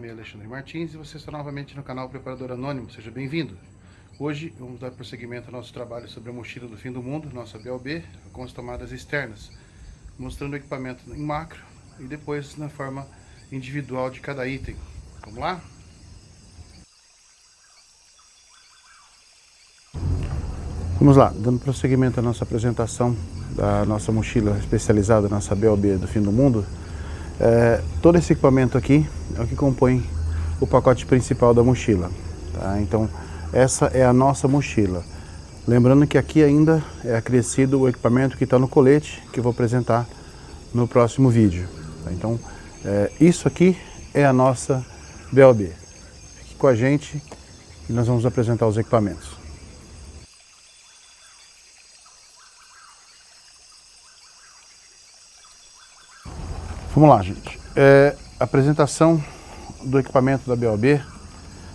nome é Alexandre Martins e você está novamente no canal Preparador Anônimo. Seja bem-vindo. Hoje vamos dar prosseguimento ao nosso trabalho sobre a mochila do fim do mundo, nossa BLB, com as tomadas externas, mostrando o equipamento em macro e depois na forma individual de cada item. Vamos lá? Vamos lá, dando prosseguimento à nossa apresentação da nossa mochila especializada, nossa BLB do fim do mundo. Todo esse equipamento aqui é o que compõe o pacote principal da mochila, tá? Então essa é a nossa mochila. Lembrando que aqui ainda é acrescido o equipamento que está no colete, que eu vou apresentar no próximo vídeo, tá? Então isso aqui é a nossa BLB. Fique com a gente e nós vamos apresentar os equipamentos. Vamos lá, gente. Apresentação do equipamento da BLB,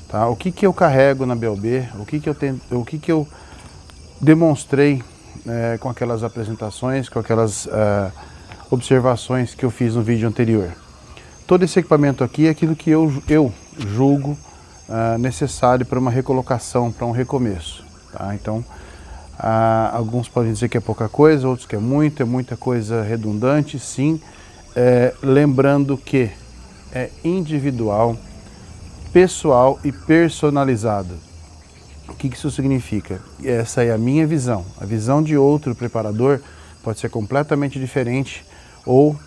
tá? O que eu carrego na BLB, o que eu demonstrei com aquelas apresentações, com aquelas observações que eu fiz no vídeo anterior. Todo esse equipamento aqui é aquilo que eu julgo necessário para uma recolocação, para um recomeço, tá? Então, alguns podem dizer que é pouca coisa, outros que é muita coisa redundante, sim. Lembrando que é individual, pessoal e personalizado. O que isso significa? Essa é a minha visão. A visão de outro preparador pode ser completamente diferente ou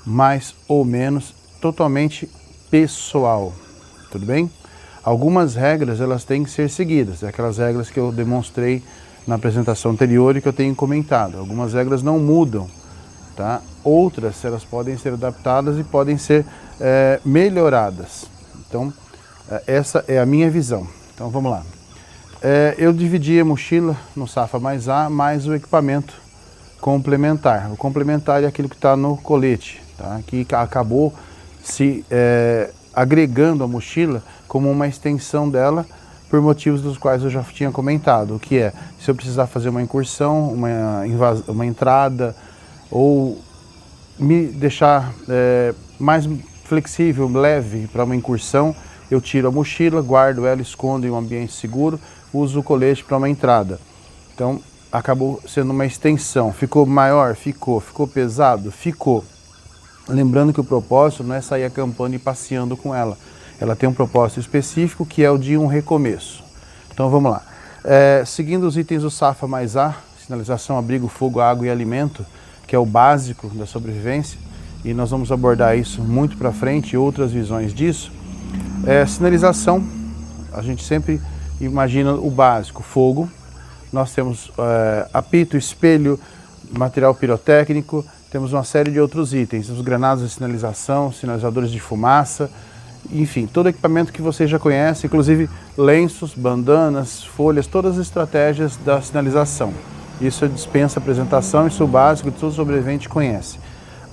mais ou menos totalmente pessoal. Tudo bem? Algumas regras elas têm que ser seguidas, aquelas regras que eu demonstrei na apresentação anterior e que eu tenho comentado. Algumas regras não mudam. Tá? Outras, elas podem ser adaptadas e podem ser melhoradas. Então, essa é a minha visão. Então, vamos lá. Eu dividi a mochila no Safa mais A, mais o equipamento complementar. O complementar é aquilo que está no colete, tá? Que acabou se agregando a mochila como uma extensão dela, por motivos dos quais eu já tinha comentado. O que é? Se eu precisar fazer uma incursão, uma entrada, ou me deixar mais flexível, leve para uma incursão, eu tiro a mochila, guardo ela, escondo em um ambiente seguro, uso o colete para uma entrada. Então, acabou sendo uma extensão. Ficou maior? Ficou. Ficou pesado? Ficou. Lembrando que o propósito não é sair acampando e passeando com ela. Ela tem um propósito específico, que é o de um recomeço. Então, vamos lá. Seguindo os itens do Safa mais A, sinalização, abrigo, fogo, água e alimento, que é o básico da sobrevivência, e nós vamos abordar isso muito para frente, outras visões disso. Sinalização, a gente sempre imagina o básico, fogo, nós temos apito, espelho, material pirotécnico, temos uma série de outros itens, os granadas de sinalização, sinalizadores de fumaça, enfim, todo equipamento que você já conhece, inclusive lenços, bandanas, folhas, todas as estratégias da sinalização. Isso dispensa apresentação, isso é o básico que todo sobrevivente conhece.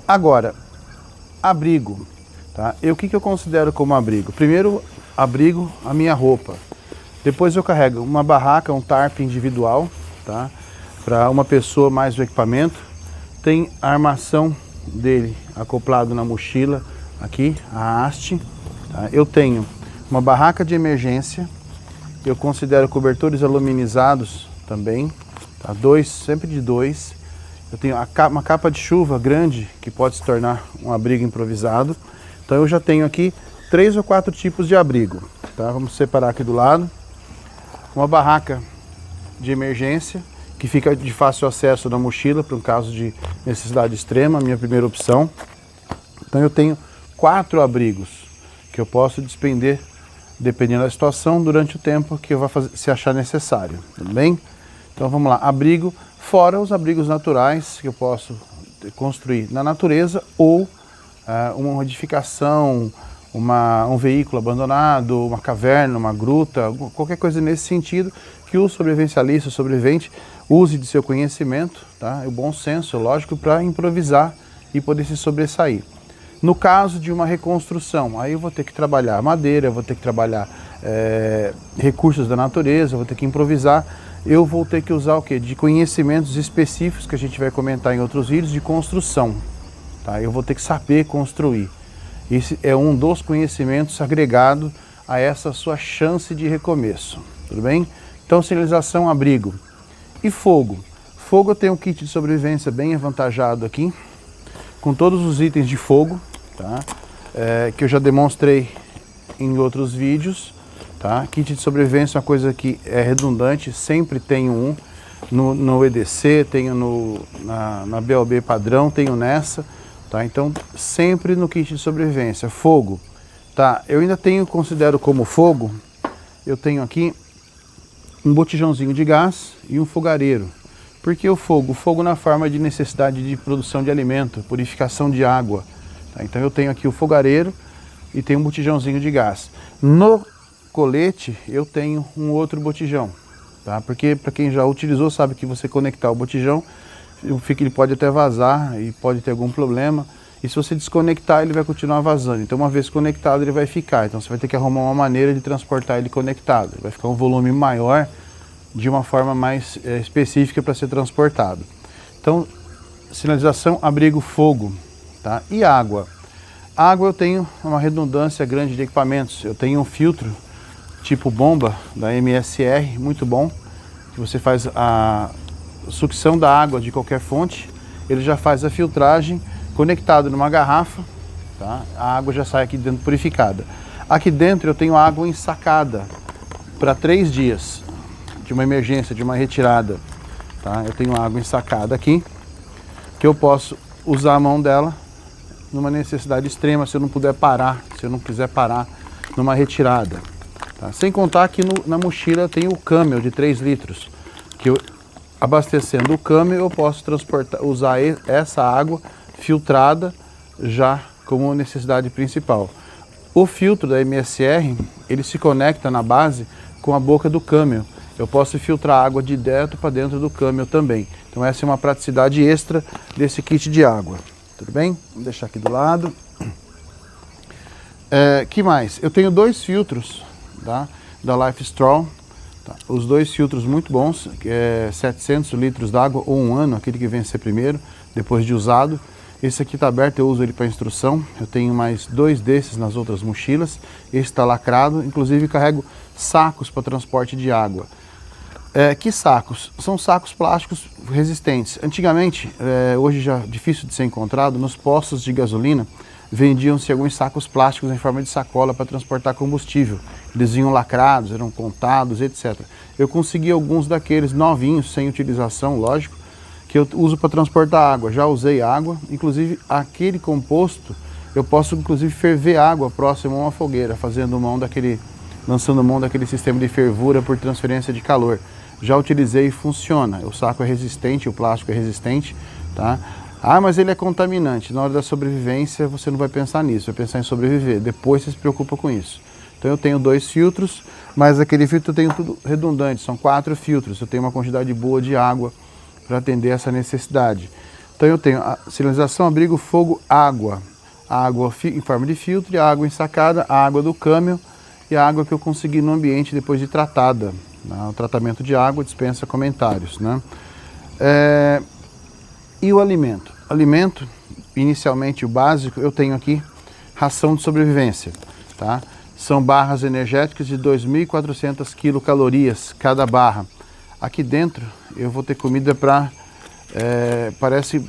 Agora, abrigo. Tá? O que eu considero como abrigo? Primeiro, abrigo a minha roupa. Depois eu carrego uma barraca, um tarp individual, tá? Para uma pessoa mais o equipamento. Tem a armação dele acoplado na mochila, aqui, a haste. Tá? Eu tenho uma barraca de emergência. Eu considero cobertores aluminizados também. Tá? Sempre de dois. Eu tenho uma capa de chuva grande, que pode se tornar um abrigo improvisado. Então eu já tenho aqui 3 ou 4 tipos de abrigo. Tá? Vamos separar aqui do lado. Uma barraca de emergência, que fica de fácil acesso na mochila, para um caso de necessidade extrema, a minha primeira opção. Então eu tenho 4 abrigos, que eu posso despender, dependendo da situação, durante o tempo que eu vou fazer, se achar necessário. Tudo bem? Então vamos lá, abrigo, fora os abrigos naturais que eu posso construir na natureza ou uma edificação, um veículo abandonado, uma caverna, uma gruta, qualquer coisa nesse sentido que o sobrevivencialista, o sobrevivente, use de seu conhecimento, tá? O bom senso, lógico, para improvisar e poder se sobressair. No caso de uma reconstrução, aí eu vou ter que trabalhar madeira, eu vou ter que trabalhar recursos da natureza, eu vou ter que improvisar. Eu vou ter que usar o quê? De conhecimentos específicos que a gente vai comentar em outros vídeos de construção. Tá? Eu vou ter que saber construir. Esse é um dos conhecimentos agregado a essa sua chance de recomeço, tudo bem? Então, sinalização, abrigo. E fogo. Fogo, eu tenho um kit de sobrevivência bem avantajado aqui, com todos os itens de fogo, tá? Que eu já demonstrei em outros vídeos, tá? Kit de sobrevivência é uma coisa que é redundante, sempre tenho um. No EDC, tenho na BOB padrão, tenho nessa, tá? Então, sempre no kit de sobrevivência. Fogo, tá? Eu ainda considero como fogo, eu tenho aqui um botijãozinho de gás e um fogareiro. Por que o fogo? O fogo na forma de necessidade de produção de alimento, purificação de água. Tá? Então eu tenho aqui o fogareiro e tenho um botijãozinho de gás. No colete eu tenho um outro botijão, tá? Porque para quem já utilizou sabe que você conectar o botijão, ele pode até vazar e pode ter algum problema. E se você desconectar, ele vai continuar vazando. Então uma vez conectado ele vai ficar. Então você vai ter que arrumar uma maneira de transportar ele conectado. Ele vai ficar um volume maior, de uma forma mais específica para ser transportado. Então, sinalização, abrigo, fogo, tá? E água. Água eu tenho uma redundância grande de equipamentos. Eu tenho um filtro tipo bomba da MSR, muito bom, que você faz a sucção da água de qualquer fonte, ele já faz a filtragem conectado numa garrafa, tá? A água já sai aqui dentro purificada. Aqui dentro eu tenho água ensacada para 3 dias. De uma emergência, de uma retirada, tá? Eu tenho água ensacada aqui, que eu posso usar a mão dela numa necessidade extrema, se eu não puder parar, se eu não quiser parar numa retirada, tá? Sem contar que na mochila tem o Camel de 3 litros, que eu, abastecendo o Camel, eu posso usar essa água filtrada já como necessidade principal. O filtro da MSR, ele se conecta na base com a boca do Camel. Eu posso filtrar água de dentro para dentro do Camel também. Então essa é uma praticidade extra desse kit de água. Tudo bem? Vamos deixar aqui do lado. Que mais? Eu tenho 2 filtros, tá? Da Life Straw. Tá? Os 2 filtros muito bons, que é 700 litros d'água ou 1 ano, aquele que vencer primeiro, depois de usado. Esse aqui está aberto, eu uso ele para instrução. Eu tenho mais 2 desses nas outras mochilas. Esse está lacrado, inclusive carrego sacos para transporte de água. Que sacos? São sacos plásticos resistentes. Antigamente, hoje já difícil de ser encontrado, nos postos de gasolina vendiam-se alguns sacos plásticos em forma de sacola para transportar combustível. Eles vinham lacrados, eram contados, etc. Eu consegui alguns daqueles novinhos, sem utilização, lógico, que eu uso para transportar água. Já usei água, inclusive aquele composto, eu posso inclusive ferver água próximo a uma fogueira, lançando mão daquele sistema de fervura por transferência de calor. Já utilizei e funciona. O saco é resistente, o plástico é resistente, tá? Ah, mas ele é contaminante. Na hora da sobrevivência você não vai pensar nisso, vai pensar em sobreviver. Depois você se preocupa com isso. Então eu tenho 2 filtros, mas aquele filtro eu tenho tudo redundante, são 4 filtros. Eu tenho uma quantidade boa de água para atender essa necessidade. Então eu tenho a sinalização, abrigo, fogo, água. A água em forma de filtro, e a água ensacada, a água do Camel e a água que eu consegui no ambiente depois de tratada. O tratamento de água dispensa comentários, né? E o alimento? Alimento, inicialmente o básico, eu tenho aqui ração de sobrevivência, tá? São barras energéticas de 2.400 quilocalorias cada barra. Aqui dentro eu vou ter comida para, parece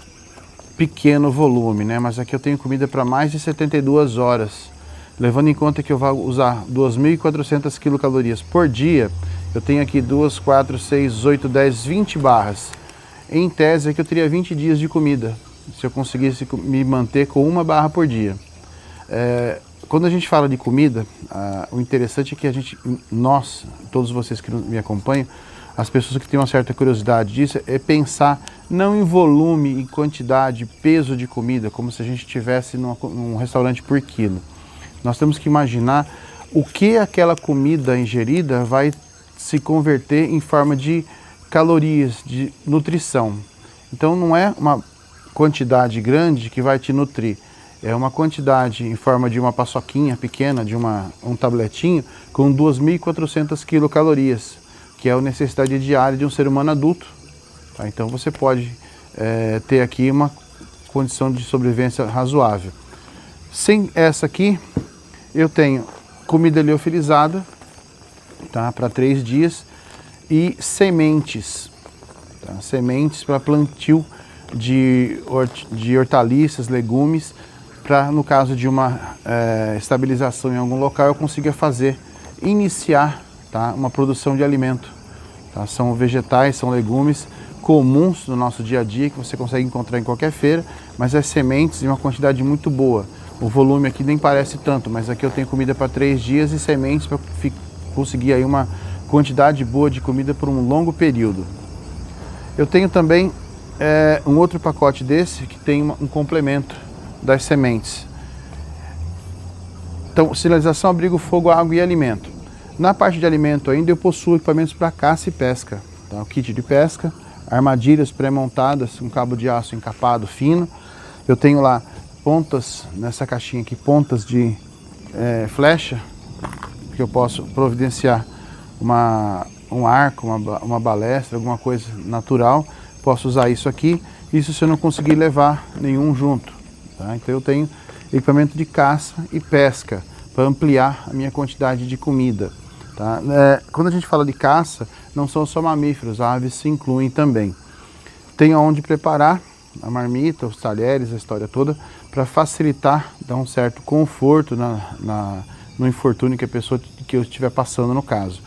pequeno volume, né? Mas aqui eu tenho comida para mais de 72 horas. Levando em conta que eu vou usar 2.400 quilocalorias por dia, eu tenho aqui 2, 4, 6, 8, 10, 20 barras. Em tese, aqui eu teria 20 dias de comida, se eu conseguisse me manter com 1 barra por dia. Quando a gente fala de comida, o interessante é que nós, todos vocês que me acompanham, as pessoas que têm uma certa curiosidade disso, é pensar não em volume, em quantidade, peso de comida, como se a gente estivesse num restaurante por quilo. Nós temos que imaginar o que aquela comida ingerida vai se converter em forma de calorias, de nutrição. Então não é uma quantidade grande que vai te nutrir, é uma quantidade em forma de uma paçoquinha pequena, de um tabletinho, com 2.400 quilocalorias, que é a necessidade diária de um ser humano adulto. Tá? Então você pode ter aqui uma condição de sobrevivência razoável. Sem essa aqui, eu tenho comida liofilizada, tá, para 3 dias, e sementes, tá, sementes para plantio de hortaliças, legumes, para, no caso de uma estabilização em algum local, eu consiga iniciar, tá, uma produção de alimento. Tá? São vegetais, são legumes comuns no nosso dia a dia, que você consegue encontrar em qualquer feira, mas as sementes em uma quantidade muito boa. O volume aqui nem parece tanto, mas aqui eu tenho comida para 3 dias e sementes para conseguir aí uma quantidade boa de comida por um longo período. Eu tenho também um outro pacote desse que tem um complemento das sementes. Então, sinalização, abrigo, fogo, água e alimento. Na parte de alimento ainda eu possuo equipamentos para caça e pesca. Tá? O kit de pesca, armadilhas pré-montadas, um cabo de aço encapado fino. Eu tenho lá pontas, nessa caixinha aqui, pontas de flecha, que eu posso providenciar um arco, uma balestra, alguma coisa natural. Posso usar isso aqui, isso se eu não conseguir levar nenhum junto. Tá? Então eu tenho equipamento de caça e pesca para ampliar a minha quantidade de comida. Tá? Quando a gente fala de caça, não são só mamíferos, aves se incluem também. Tenho onde preparar a marmita, os talheres, a história toda, para facilitar, dar um certo conforto no infortúnio que eu estiver passando no caso.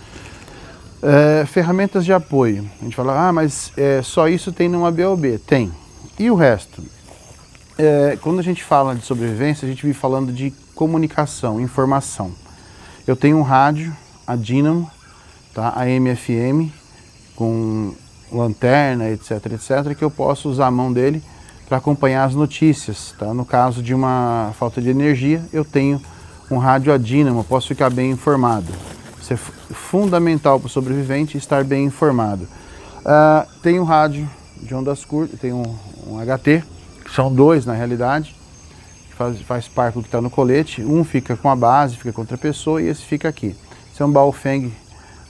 Ferramentas de apoio. A gente fala, mas só isso tem numa BOB. Tem. E o resto? Quando a gente fala de sobrevivência, a gente vive falando de comunicação, informação. Eu tenho um rádio, a Dynamo, tá? AM/FM, com lanterna, etc, que eu posso usar a mão dele para acompanhar as notícias. Tá? No caso de uma falta de energia, eu tenho um rádio a Dynamo, posso ficar bem informado. Isso é fundamental para o sobrevivente, estar bem informado. Tem um rádio de ondas curtas, tem um HT, que são 2 na realidade, que faz parte do que está no colete. Um fica com a base, fica com outra pessoa, e esse fica aqui. Esse é um Baofeng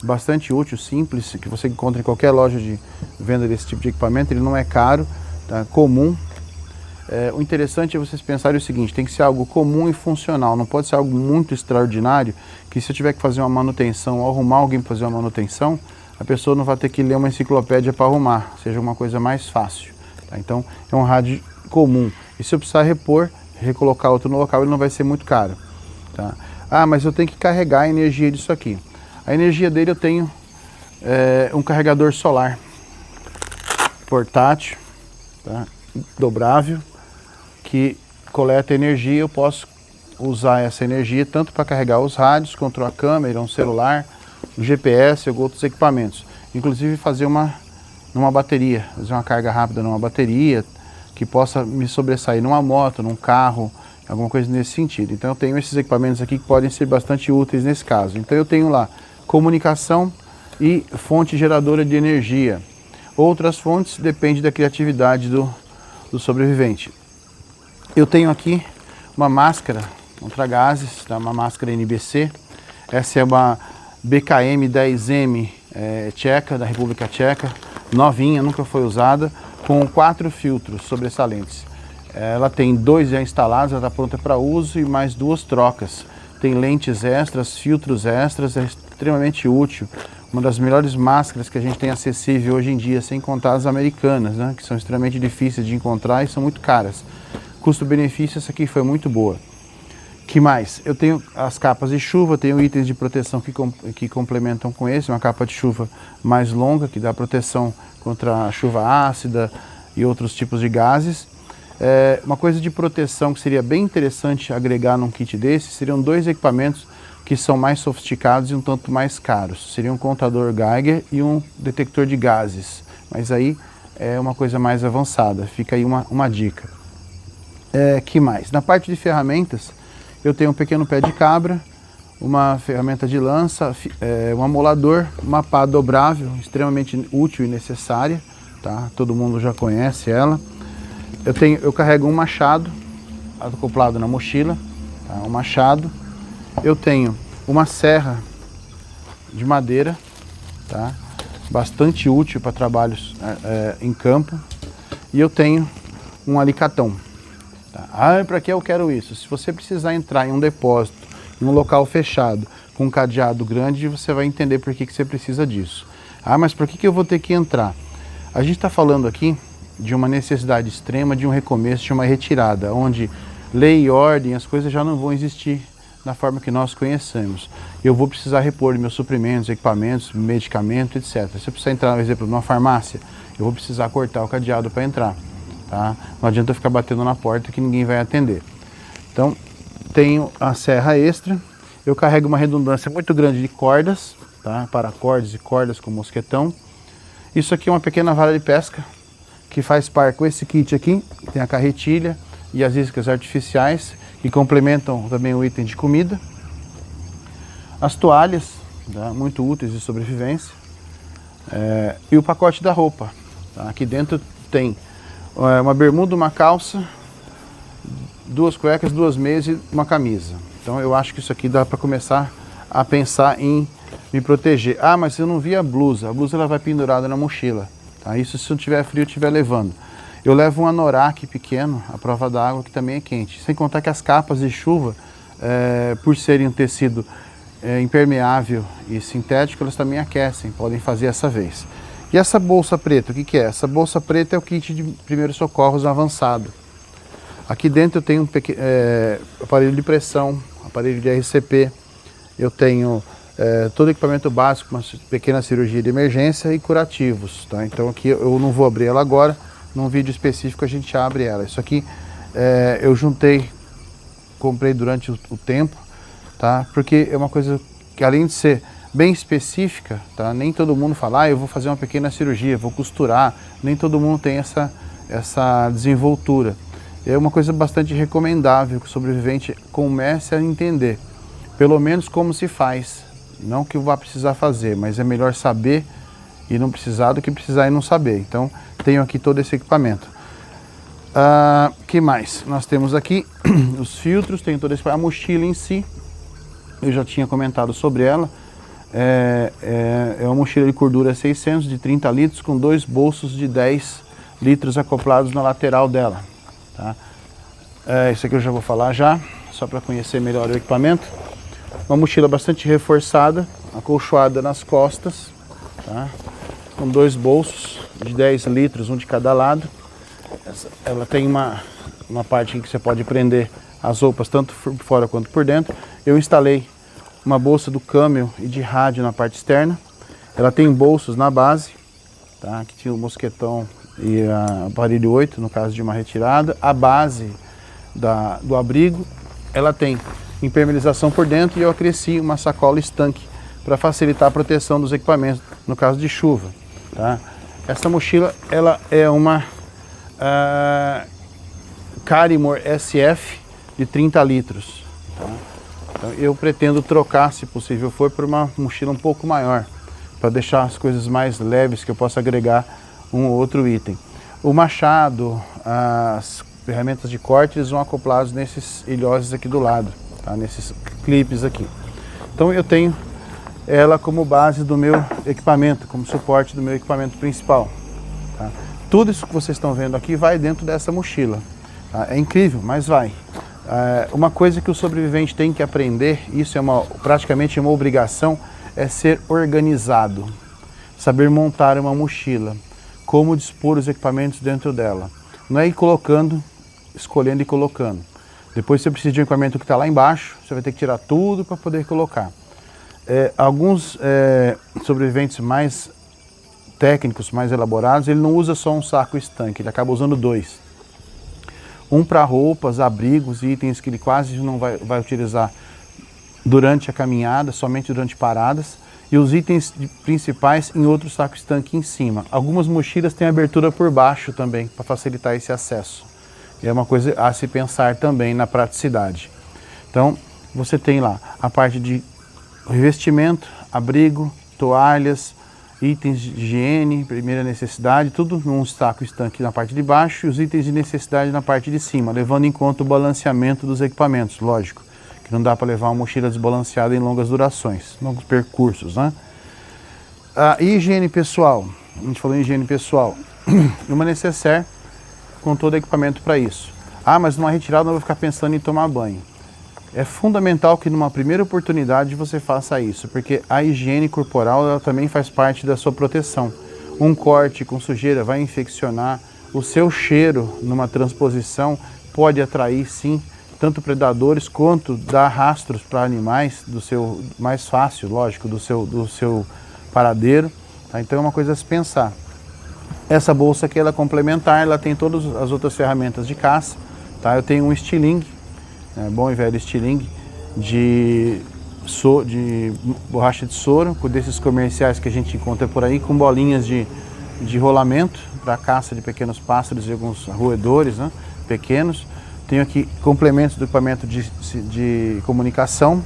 bastante útil, simples, que você encontra em qualquer loja de venda desse tipo de equipamento. Ele não é caro, tá? Comum. O interessante é vocês pensarem o seguinte, tem que ser algo comum e funcional, não pode ser algo muito extraordinário, que se eu tiver que fazer uma manutenção ou arrumar alguém para fazer uma manutenção, a pessoa não vai ter que ler uma enciclopédia para arrumar, seja uma coisa mais fácil. Tá? Então é um rádio comum, e se eu precisar recolocar outro no local, ele não vai ser muito caro. Tá? Mas eu tenho que carregar a energia disso aqui. A energia dele eu tenho um carregador solar portátil, tá? Dobrável, que coleta energia. Eu posso usar essa energia tanto para carregar os rádios, quanto a câmera, um celular, um GPS ou outros equipamentos. Inclusive fazer numa bateria, fazer uma carga rápida numa bateria, que possa me sobressair numa moto, num carro, alguma coisa nesse sentido. Então eu tenho esses equipamentos aqui que podem ser bastante úteis nesse caso. Então eu tenho lá comunicação e fonte geradora de energia. Outras fontes depende da criatividade do sobrevivente. Eu tenho aqui uma máscara contra gases, tá? Uma máscara NBC. Essa é uma BKM 10M tcheca, da República Tcheca, novinha, nunca foi usada, com 4 filtros sobressalentes. Ela tem 2 já instalados, ela está pronta para uso, e mais 2 trocas. Tem lentes extras, filtros extras, é extremamente útil. Uma das melhores máscaras que a gente tem acessível hoje em dia, sem contar as americanas, né, que são extremamente difíceis de encontrar e são muito caras. Custo-benefício, essa aqui foi muito boa. Que mais? Eu tenho as capas de chuva, tenho itens de proteção que complementam com esse, uma capa de chuva mais longa, que dá proteção contra a chuva ácida e outros tipos de gases. Uma coisa de proteção que seria bem interessante agregar num kit desse, seriam 2 equipamentos que são mais sofisticados e um tanto mais caros. Seria um contador Geiger e um detector de gases. Mas aí é uma coisa mais avançada, fica aí uma dica. Que mais? Na parte de ferramentas, eu tenho um pequeno pé de cabra, uma ferramenta de lança, um amolador, uma pá dobrável, extremamente útil e necessária, tá? Todo mundo já conhece ela. Eu carrego um machado acoplado na mochila, tá? Um machado. Eu tenho uma serra de madeira, tá? Bastante útil para trabalhos em campo. E eu tenho um alicatão. Tá? Ah, para que eu quero isso? Se você precisar entrar em um depósito, em um local fechado, com um cadeado grande, você vai entender por que você precisa disso. Ah, mas por que eu vou ter que entrar? A gente está falando aqui de uma necessidade extrema, de um recomeço, de uma retirada, onde lei e ordem, as coisas já não vão existir da forma que nós conhecemos. Eu vou precisar repor meus suprimentos, equipamentos, medicamento, etc. Se eu precisar entrar, por exemplo, numa farmácia, eu vou precisar cortar o cadeado para entrar. Tá? Não adianta eu ficar batendo na porta que ninguém vai atender. Então, tenho a serra extra, eu carrego uma redundância muito grande de cordas, tá? Paracordas e cordas com mosquetão. Isso aqui é uma pequena vara de pesca, que faz par com esse kit aqui, que tem a carretilha e as iscas artificiais, que complementam também o item de comida. As toalhas, tá? Muito úteis de sobrevivência. E o pacote da roupa. Tá? Aqui dentro tem uma bermuda, uma calça, 2 cuecas, 2 meias e uma camisa. Então eu acho que isso aqui dá para começar a pensar em me proteger. Ah, mas eu não vi a blusa ela vai pendurada na mochila. Tá? Isso se não tiver frio, eu estiver levando. Eu levo um anorak pequeno, à prova d'água, que também é quente. Sem contar que as capas de chuva, por serem um tecido impermeável e sintético, elas também aquecem, podem fazer essa vez. E essa bolsa preta, o que é? Essa bolsa preta é o kit de primeiros socorros avançado. Aqui dentro eu tenho um aparelho de pressão, aparelho de RCP, eu tenho todo o equipamento básico, uma pequena cirurgia de emergência e curativos. Tá? Então aqui eu não vou abrir ela agora, num vídeo específico a gente abre ela. Isso aqui eu comprei durante o tempo, tá? Porque é uma coisa que, além de ser bem específica, tá? Nem todo mundo fala, eu vou fazer uma pequena cirurgia, vou costurar, nem todo mundo tem essa desenvoltura. É uma coisa bastante recomendável que o sobrevivente comece a entender, pelo menos como se faz, não que vá precisar fazer, mas é melhor saber e não precisar do que precisar e não saber. Então, tenho aqui todo esse equipamento. Que mais? Nós temos aqui os filtros, tem toda a mochila em si, eu já tinha comentado sobre ela. É uma mochila de cordura 600 de 30 litros com 2 bolsos de 10 litros acoplados na lateral dela. Tá? Isso aqui eu já vou falar já, só para conhecer melhor o equipamento. Uma mochila bastante reforçada, acolchoada nas costas, tá? Com 2 bolsos de 10 litros, um de cada lado. Ela tem uma parte que você pode prender as roupas tanto por fora quanto por dentro. Eu instalei uma bolsa do Camel e de rádio na parte externa. Ela tem bolsos na base, tá? Que tinha o mosquetão e a aparelho 8, no caso de uma retirada. A base do abrigo, ela tem impermeabilização por dentro e eu acresci uma sacola estanque para facilitar a proteção dos equipamentos, no caso de chuva. Tá? Essa mochila ela é uma Carimor SF de 30 litros. Tá? Então, eu pretendo trocar, se possível for, por uma mochila um pouco maior, para deixar as coisas mais leves, que eu possa agregar um ou outro item. O machado, as ferramentas de corte, eles vão acoplados nesses ilhoses aqui do lado, tá? Nesses clipes aqui. Então eu tenho ela como base do meu equipamento, como suporte do meu equipamento principal. Tá? Tudo isso que vocês estão vendo aqui vai dentro dessa mochila. Tá? É incrível, mas vai. Uma coisa que o sobrevivente tem que aprender, isso é praticamente uma obrigação, é ser organizado. Saber montar uma mochila, como dispor os equipamentos dentro dela. Não é ir colocando, escolhendo e colocando. Depois você precisa de um equipamento que está lá embaixo, você vai ter que tirar tudo para poder colocar. Alguns sobreviventes mais técnicos, mais elaborados, ele não usa só um saco estanque, ele acaba usando 2. Um para roupas, abrigos e itens que ele quase não vai utilizar durante a caminhada, somente durante paradas. E os itens principais em outro saco estanque em cima. Algumas mochilas têm abertura por baixo também, para facilitar esse acesso. E é uma coisa a se pensar também na praticidade. Então, você tem lá a parte de revestimento, abrigo, toalhas, itens de higiene, primeira necessidade, tudo num saco estanque na parte de baixo e os itens de necessidade na parte de cima, levando em conta o balanceamento dos equipamentos, lógico. Não dá para levar uma mochila desbalanceada em longas durações, longos percursos, né? A higiene pessoal, a gente falou em higiene pessoal, uma necessaire com todo equipamento para isso. Ah, mas numa retirada eu vou ficar pensando em tomar banho. É fundamental que numa primeira oportunidade você faça isso, porque a higiene corporal ela também faz parte da sua proteção. Um corte com sujeira vai infeccionar, o seu cheiro numa transposição pode atrair sim, tanto predadores quanto dar rastros para animais do seu, mais fácil, lógico, do seu paradeiro. Tá? Então é uma coisa a se pensar. Essa bolsa aqui ela é complementar, ela tem todas as outras ferramentas de caça. Tá? Eu tenho um estilingue, bom e velho estilingue, de borracha de soro, desses comerciais que a gente encontra por aí, com bolinhas de rolamento para caça de pequenos pássaros e alguns roedores, né, pequenos. Tenho aqui complementos do equipamento de comunicação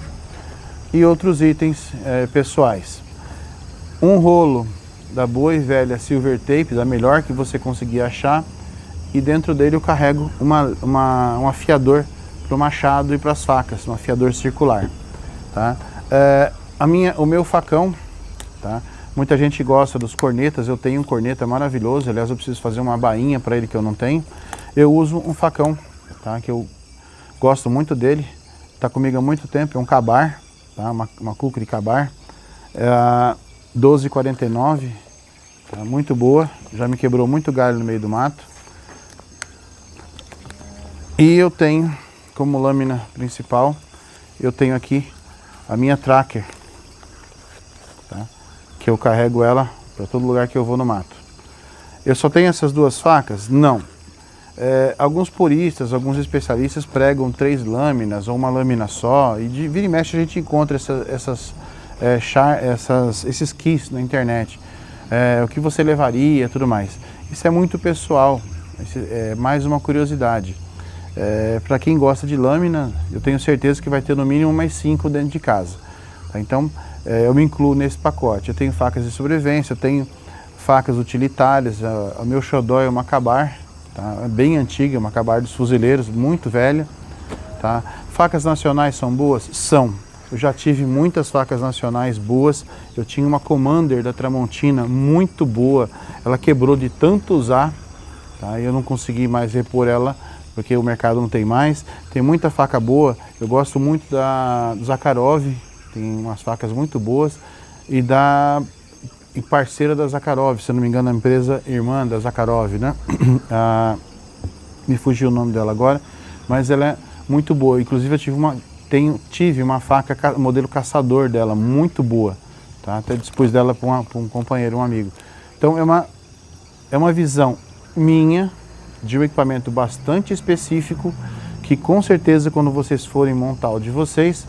e outros itens pessoais. Um rolo da boa e velha silver tape, da melhor que você conseguir achar, e dentro dele eu carrego um afiador para o machado e para as facas, um afiador circular. Tá? O meu facão, tá? Muita gente gosta dos cornetas, eu tenho um corneta maravilhoso, aliás eu preciso fazer uma bainha para ele que eu não tenho. Eu uso um facão, tá? Que eu gosto muito dele, está comigo há muito tempo, é um Ka-Bar, tá? uma Kukri Ka-Bar, 12,49, tá? Muito boa, já me quebrou muito galho no meio do mato. E eu tenho, como lâmina principal, eu tenho aqui a minha tracker, tá? Que eu carrego ela para todo lugar que eu vou no mato. Eu só tenho essas duas facas? Não. Alguns puristas, alguns especialistas pregam 3 lâminas ou uma lâmina só, e de vira e mexe a gente encontra esses kits na internet. O que você levaria e tudo mais. Isso é muito pessoal, é mais uma curiosidade. Para quem gosta de lâmina, eu tenho certeza que vai ter no mínimo mais 5 dentro de casa. Tá? Então, eu me incluo nesse pacote. Eu tenho facas de sobrevivência, eu tenho facas utilitárias. O meu xodó é uma Ka-Bar, tá? É bem antiga, uma Ka-Bar dos fuzileiros, muito velha. Tá? Facas nacionais são boas? São. Eu já tive muitas facas nacionais boas. Eu tinha uma Commander da Tramontina muito boa. Ela quebrou de tanto usar, tá? Eu não consegui mais repor ela, porque o mercado não tem mais. Tem muita faca boa, eu gosto muito da Zakharov, tem umas facas muito boas, e parceira da Zakharov, se não me engano, a empresa irmã da Zakharov, né? Me fugiu o nome dela agora, mas ela é muito boa. Inclusive eu tive uma faca modelo caçador dela, muito boa, tá? Até dispus dela para um companheiro, um amigo. Então é uma visão minha, de um equipamento bastante específico, que com certeza quando vocês forem montar o de vocês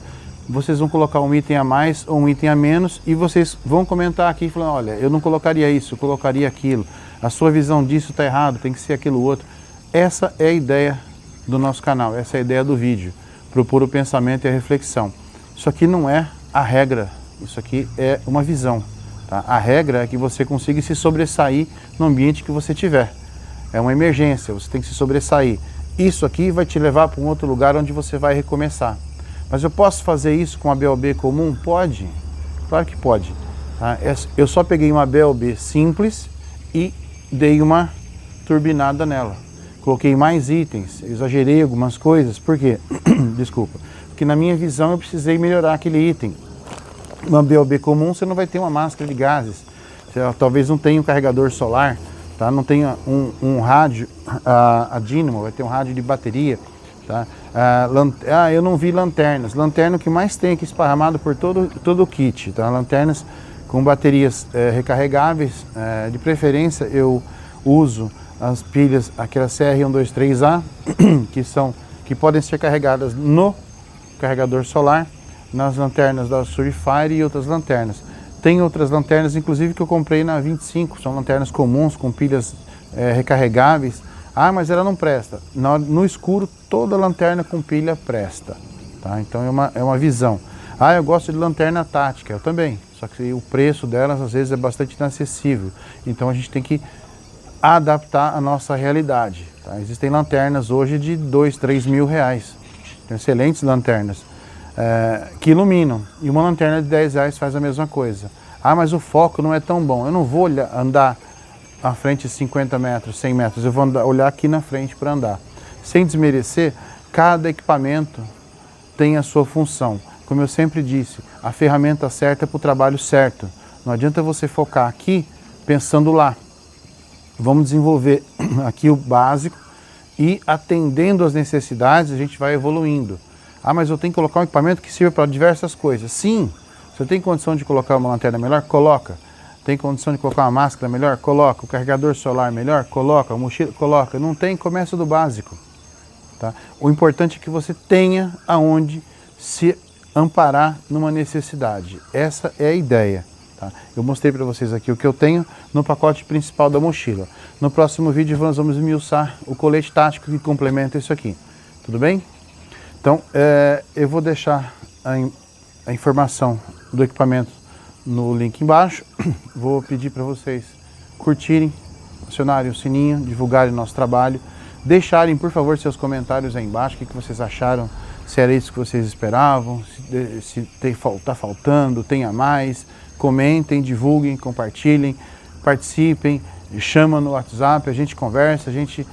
vão colocar um item a mais ou um item a menos, e vocês vão comentar aqui falando, olha, eu não colocaria isso, eu colocaria aquilo, a sua visão disso está errado, tem que ser aquilo outro. Essa é a ideia do nosso canal, essa é a ideia do vídeo, propor o pensamento e a reflexão. Isso aqui não é a regra, isso aqui é uma visão, tá? A regra é que você consiga se sobressair no ambiente que você tiver. É uma emergência, você tem que se sobressair. Isso aqui vai te levar para um outro lugar onde você vai recomeçar. Mas eu posso fazer isso com uma BOB comum? Pode, claro que pode. Tá? Eu só peguei uma BOB simples e dei uma turbinada nela. Coloquei mais itens, exagerei algumas coisas. Por quê? Desculpa. Porque na minha visão eu precisei melhorar aquele item. Uma BOB comum você não vai ter uma máscara de gases. Você talvez não tenha um carregador solar. Tá? Não tem um rádio, a Dynamo vai ter um rádio de bateria. Tá? Eu não vi lanternas. Lanterna, o que mais tem aqui esparramado por todo o kit. Tá? Lanternas com baterias recarregáveis. De preferência eu uso as pilhas, aquelas CR123A, que podem ser carregadas no carregador solar, nas lanternas da Surefire e outras lanternas. Tem outras lanternas, inclusive, que eu comprei na 25, são lanternas comuns, com pilhas recarregáveis. Ah, mas ela não presta. No escuro, toda lanterna com pilha presta. Tá? Então é uma visão. Ah, eu gosto de lanterna tática, eu também. Só que o preço delas, às vezes, é bastante inacessível. Então a gente tem que adaptar a nossa realidade. Tá? Existem lanternas hoje de 2, 3 mil reais. Tem excelentes lanternas. Que iluminam, e uma lanterna de 10 reais faz a mesma coisa. Ah, mas o foco não é tão bom, eu não vou andar à frente 50 metros, 100 metros, eu vou olhar aqui na frente para andar. sem desmerecer, cada equipamento tem a sua função. Como eu sempre disse, a ferramenta certa é para o trabalho certo. Não adianta você focar aqui pensando lá. Vamos desenvolver aqui o básico e atendendo às necessidades a gente vai evoluindo. Ah, mas eu tenho que colocar um equipamento que sirva para diversas coisas. Sim, você tem condição de colocar uma lanterna melhor? Coloca. Tem condição de colocar uma máscara melhor? Coloca. O carregador solar melhor? Coloca. A mochila? Coloca. Não tem? Começa do básico. Tá? O importante é que você tenha aonde se amparar numa necessidade. Essa é a ideia. Tá? Eu mostrei para vocês aqui o que eu tenho no pacote principal da mochila. No próximo vídeo nós vamos esmiuçar o colete tático que complementa isso aqui. Tudo bem? Então, eu vou deixar a informação do equipamento no link embaixo. Vou pedir para vocês curtirem, acionarem o sininho, divulgarem nosso trabalho, deixarem, por favor, seus comentários aí embaixo, o que vocês acharam, se era isso que vocês esperavam, se está faltando, tem a mais. Comentem, divulguem, compartilhem, participem, chama no WhatsApp, a gente conversa, a gente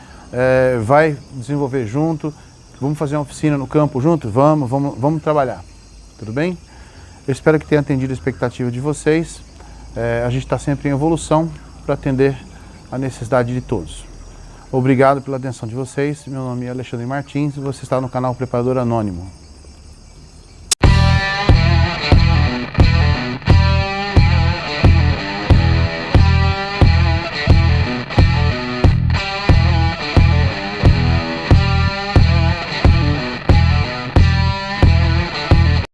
vai desenvolver junto. Vamos fazer uma oficina no campo junto? Vamos trabalhar. Tudo bem? Eu espero que tenha atendido a expectativa de vocês. A gente está sempre em evolução para atender a necessidade de todos. Obrigado pela atenção de vocês. Meu nome é Alexandre Martins e você está no canal Preparador Anônimo.